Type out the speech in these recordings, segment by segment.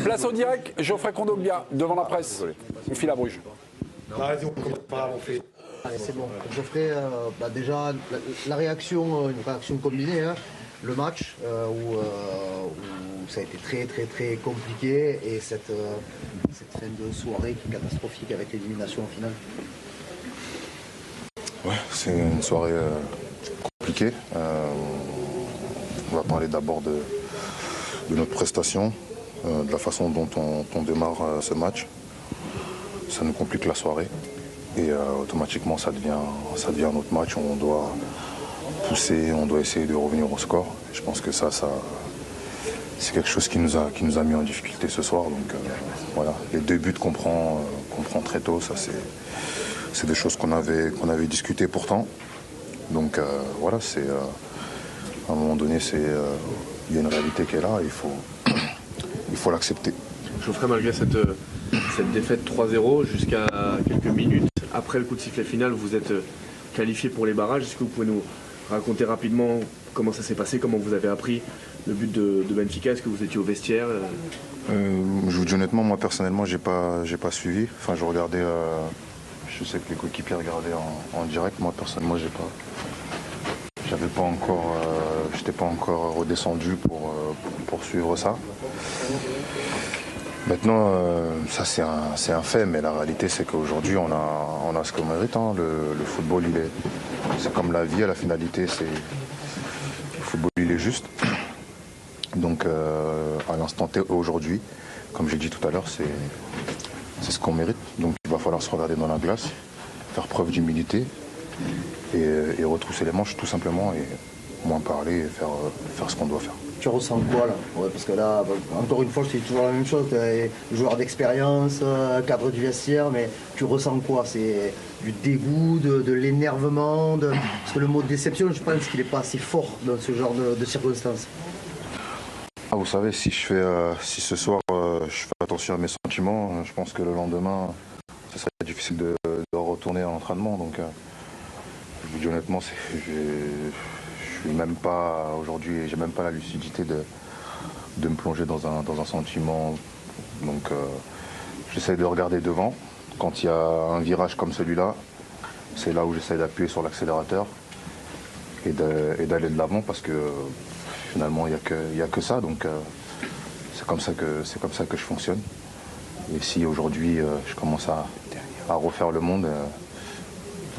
Place au direct, Geoffrey Kondogbia, devant la presse. On file à Bruges. Vas-y, on fait. Allez, c'est bon. Geoffrey, déjà, la réaction, une réaction combinée, hein, le match où ça a été très compliqué et cette fin de soirée qui est catastrophique avec l'élimination en finale. Ouais, c'est une soirée compliquée. On va parler d'abord de notre prestation, de la façon dont on démarre ce match. Ça nous complique la soirée et automatiquement ça devient un autre match où on doit pousser, on doit essayer de revenir au score. Je pense que ça c'est quelque chose qui nous a mis en difficulté ce soir. Donc voilà, les 2 buts qu'on prend très tôt, ça c'est des choses qu'on avait discutées pourtant. Donc voilà, c'est à un moment donné, il y a une réalité qui est là, il faut l'accepter. Geoffrey, malgré cette défaite 3-0, jusqu'à quelques minutes après le coup de sifflet final, vous êtes qualifié pour les barrages. Est-ce que vous pouvez nous raconter rapidement comment ça s'est passé, comment vous avez appris le but de Benfica? Est-ce que vous étiez au vestiaire? Je vous dis honnêtement, moi personnellement, j'ai pas suivi. Enfin, je regardais. Je sais que les coéquipiers regardaient en direct. Moi personnellement, j'étais pas encore redescendu pour suivre ça. Maintenant, ça c'est un fait, mais la réalité c'est qu'aujourd'hui on a ce qu'on mérite. Hein. Le football, c'est comme la vie, à la finalité, le football il est juste. Donc à l'instant T aujourd'hui, comme j'ai dit tout à l'heure, c'est ce qu'on mérite. Donc il va falloir se regarder dans la glace, faire preuve d'humilité et retrousser les manches tout simplement et moins parler et faire ce qu'on doit faire. Tu ressens quoi là? Ouais, parce que là, encore une fois, je te dis toujours la même chose. Tu es joueur d'expérience, cadre du vestiaire, mais tu ressens quoi? C'est du dégoût, de l'énervement Parce que le mot déception, je pense qu'il n'est pas assez fort dans ce genre de circonstances. Ah, vous savez, si ce soir je fais attention à mes sentiments, je pense que le lendemain, ce serait difficile de retourner à l'entraînement. Donc, je vous dis honnêtement, je suis même pas aujourd'hui, j'ai même pas la lucidité de me plonger dans un sentiment. Donc, j'essaie de regarder devant. Quand il y a un virage comme celui-là, c'est là où j'essaie d'appuyer sur l'accélérateur et d'aller de l'avant parce que finalement il y a que ça. Donc, c'est comme ça que je fonctionne. Et si aujourd'hui je commence à refaire le monde,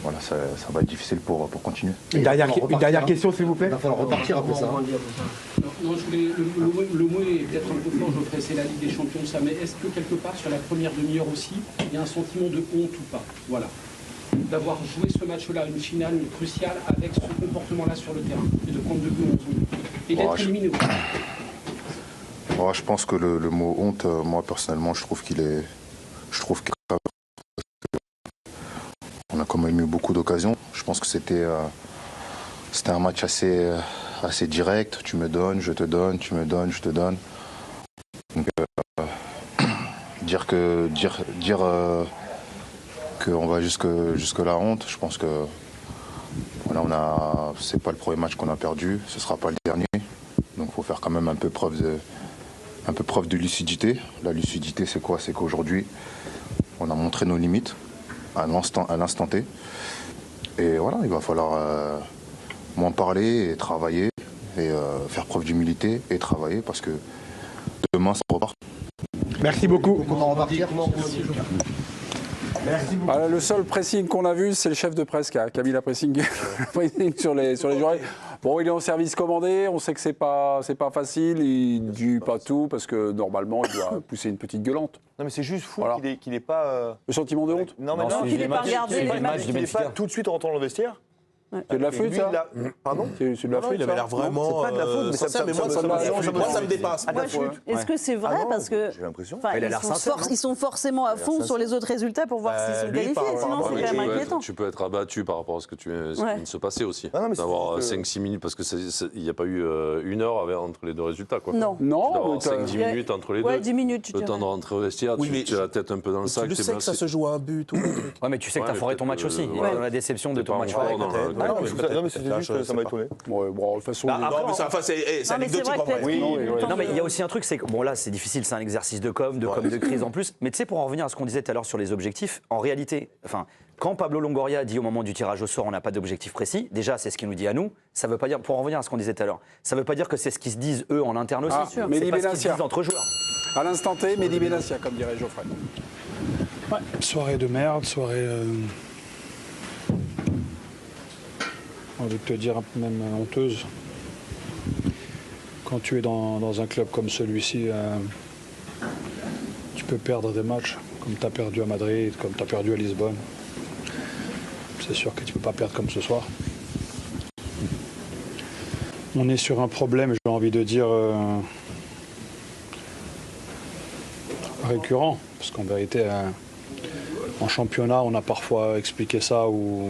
voilà, ça va être difficile pour continuer. Une dernière question, s'il vous plaît. Il va falloir repartir après ça. Non, je voulais, le mot est peut-être un peu fort, Geoffrey, c'est la Ligue des Champions, ça, mais est-ce que quelque part, sur la première demi-heure aussi, il y a un sentiment de honte ou pas? Voilà. D'avoir joué ce match-là, une finale cruciale, avec ce comportement-là sur le terrain, et de prendre 2 buts en 11 minutes, et d'être éliminé aussi. Je pense que le mot honte, moi personnellement, je trouve qu'il est. On a quand même eu beaucoup d'occasions. Je pense que c'était un match assez direct. Tu me donnes, je te donne, tu me donnes, je te donne. Donc, dire qu'on va jusque la honte, je pense que voilà, c'est pas le premier match qu'on a perdu, ce sera pas le dernier. Donc il faut faire quand même un peu preuve de lucidité. La lucidité, c'est quoi? C'est qu'aujourd'hui, on a montré nos limites à l'instant T. Et voilà, il va falloir moins parler et travailler et faire preuve d'humilité et travailler parce que demain, ça repart. Merci beaucoup. Comment repartir? Merci beaucoup. Voilà, le seul pressing qu'on a vu, c'est le chef de presse qui a mis la pressing sur les joueurs. Bon, il est en service commandé, on sait que c'est pas facile, il ne dit pas tout parce que normalement il doit pousser une petite gueulante. Non mais c'est juste fou Voilà. qu'il n'ait pas... Le sentiment de honte? Non mais non, qu'il n'ait pas regardé les matchs qu'il n'ait pas tout de suite rentré dans le vestiaire. C'est de la flûte, ça? Pardon? C'est de la flûte, il avait l'air vraiment... C'est pas de la faute, mais ça me dépasse. Est-ce que c'est vrai? Parce que J'ai l'impression. ils sont forcément à fond sur les autres résultats pour voir s'ils sont qualifiés, sinon c'est quand même inquiétant. Tu peux être abattu par rapport à ce qui vient de se passer aussi. D'avoir 5-6 minutes, parce qu'il n'y a pas eu 1 heure entre les 2 résultats. Quoi. Non. D'avoir 5-10 minutes entre les deux. Ouais, 10 minutes. Le temps de rentrer au vestiaire, tu as la tête un peu dans le sac. Tu sais que ça se joue à un but. Ouais, mais tu sais que tu as foiré ton match aussi. Dans la déception de ton match. Non, mais c'était juste que ça m'a étonné. Ouais, bon, de toute façon, c'est anecdotique en vrai. Non, mais il y a aussi un truc, c'est que bon là c'est difficile, c'est un exercice de com, de crise en plus. Mais tu sais, pour en revenir à ce qu'on disait tout à l'heure sur les objectifs, en réalité, enfin, quand Pablo Longoria dit au moment du tirage au sort on n'a pas d'objectif précis, déjà c'est ce qu'il nous dit à nous. Ça veut pas dire, pour en revenir à ce qu'on disait tout à l'heure, ça veut pas dire que c'est ce qu'ils se disent eux en interne aussi. C'est pas ce qu'ils se disent entre joueurs. À l'instant T, Mehdi Benassia, comme dirait Geoffrey. Ouais, soirée de merde, soirée. J'ai envie de te dire même honteuse. Quand tu es dans un club comme celui-ci, tu peux perdre des matchs, comme tu as perdu à Madrid, comme tu as perdu à Lisbonne. C'est sûr que tu ne peux pas perdre comme ce soir. On est sur un problème, j'ai envie de dire, récurrent. Parce qu'en vérité, en championnat, on a parfois expliqué ça où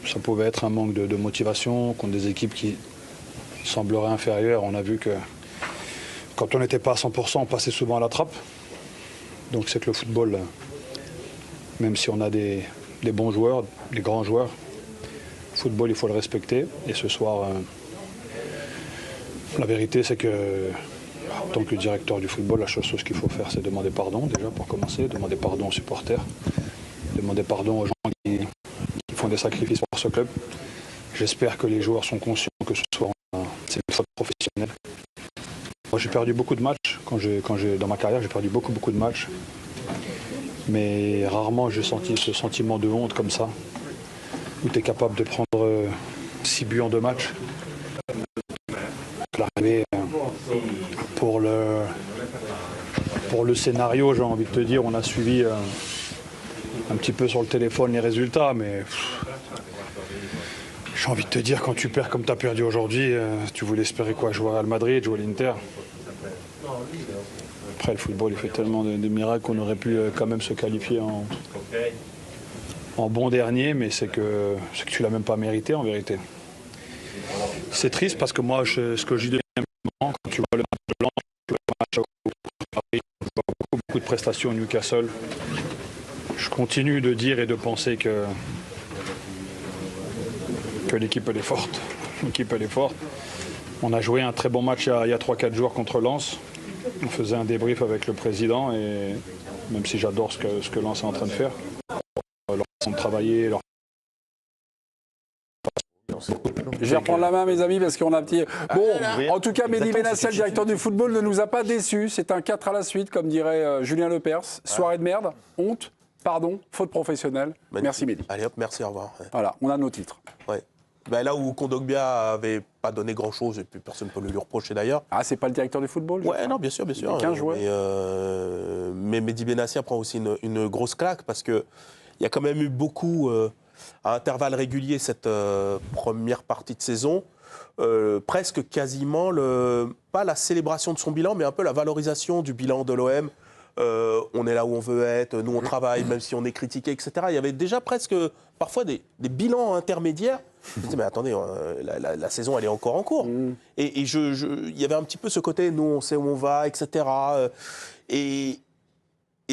ça pouvait être un manque de motivation contre des équipes qui sembleraient inférieures. On a vu que quand on n'était pas à 100%, on passait souvent à la trappe. Donc c'est que le football, même si on a des bons joueurs, des grands joueurs, le football, il faut le respecter. Et ce soir, la vérité, c'est que en tant que directeur du football, la chose qu'il faut faire, c'est demander pardon déjà pour commencer, demander pardon aux supporters, demander pardon aux gens qui font des sacrifices pour ce club. J'espère que les joueurs sont conscients que ce soir, c'est une faute professionnelle. Moi, j'ai perdu beaucoup de matchs. Dans ma carrière, j'ai perdu beaucoup de matchs. Mais rarement j'ai senti ce sentiment de honte comme ça, où tu es capable de prendre 6 buts en 2 matchs. L'arrivée, pour le scénario, j'ai envie de te dire, on a suivi un petit peu sur le téléphone les résultats, mais j'ai envie de te dire, quand tu perds comme tu as perdu aujourd'hui, tu voulais espérer quoi? Jouer à Real Madrid, jouer à l'Inter. Après, le football, il fait tellement de miracles qu'on aurait pu quand même se qualifier en bon dernier, mais c'est que tu ne l'as même pas mérité en vérité. C'est triste parce que moi, ce que je dis quand tu vois le match de Lens, le match au Paris, je vois beaucoup de prestations au Newcastle. Je continue de dire et de penser que l'équipe elle est forte. L'équipe elle est forte. On a joué un très bon match il y a 3-4 jours contre Lens. On faisait un débrief avec le président et même si j'adore ce que Lens est en train de faire, leur façon de travailler, leur... Je vais reprendre la main, mes amis, parce qu'on a un petit... Bon, en tout cas, Mehdi Benassia, le directeur du football, ne nous a pas déçus. C'est un 4 à la suite, comme dirait Julien Lepers. Soirée de merde, honte, pardon, faute professionnelle. Merci, Mehdi. Allez hop, merci, au revoir. Voilà, on a nos titres. Ouais. Ben là où Kondogbia avait pas donné grand-chose, et puis personne ne peut le lui reprocher d'ailleurs. Ah, c'est pas le directeur du football? Ouais, non, bien sûr. 15 joueurs. Mais Mehdi Benassia prend aussi une grosse claque, parce qu'il y a quand même eu beaucoup... à intervalles réguliers cette première partie de saison, presque quasiment, pas la célébration de son bilan, mais un peu la valorisation du bilan de l'OM. On est là où on veut être, nous on travaille, même si on est critiqué, etc. Il y avait déjà presque, parfois, des bilans intermédiaires. Je me disais, mais attendez, la saison, elle est encore en cours. Et il y avait un petit peu ce côté, nous on sait où on va, etc. Et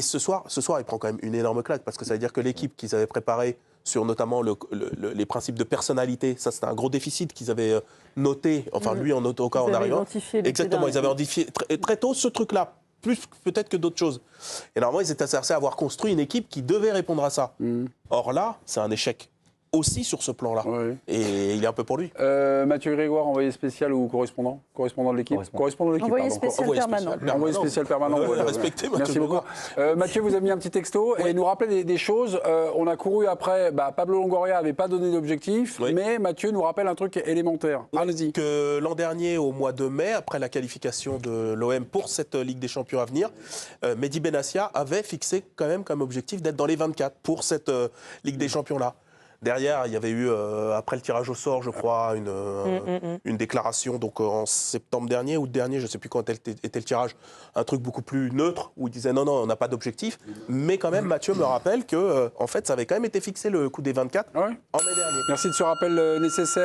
ce soir, il prend quand même une énorme claque, parce que ça veut dire que l'équipe qu'ils avaient préparée sur notamment les principes de personnalité, ça c'était un gros déficit qu'ils avaient noté, enfin lui en autocar en arrivant. Exactement, ils avaient identifié très tôt ce truc-là, plus peut-être que d'autres choses. Et normalement, ils étaient censés avoir construit une équipe qui devait répondre à ça. Or là, c'est un échec aussi sur ce plan-là. Oui. Et il est un peu pour lui. Mathieu Grégoire, envoyé spécial ou correspondant? Correspondant de l'équipe. Envoyé spécial permanent. Envoyé spécial permanent. Respectez, merci beaucoup. Mathieu vous a mis un petit texto et nous rappelle des choses. On a couru après, Pablo Longoria n'avait pas donné d'objectif, mais Mathieu nous rappelle un truc élémentaire. Allez-y. Que l'an dernier, au mois de mai, après la qualification de l'OM pour cette Ligue des Champions à venir, Mehdi Benassia avait fixé quand même comme objectif d'être dans les 24 pour cette Ligue des Champions-là. Derrière, il y avait eu, après le tirage au sort, je crois, une déclaration donc, en septembre dernier, août dernier, je ne sais plus quand était le tirage, un truc beaucoup plus neutre, où il disait non, on n'a pas d'objectif. Mais quand même, Mathieu me rappelle que, en fait, ça avait quand même été fixé le coup des 24 en mai dernier. Merci de ce rappel nécessaire.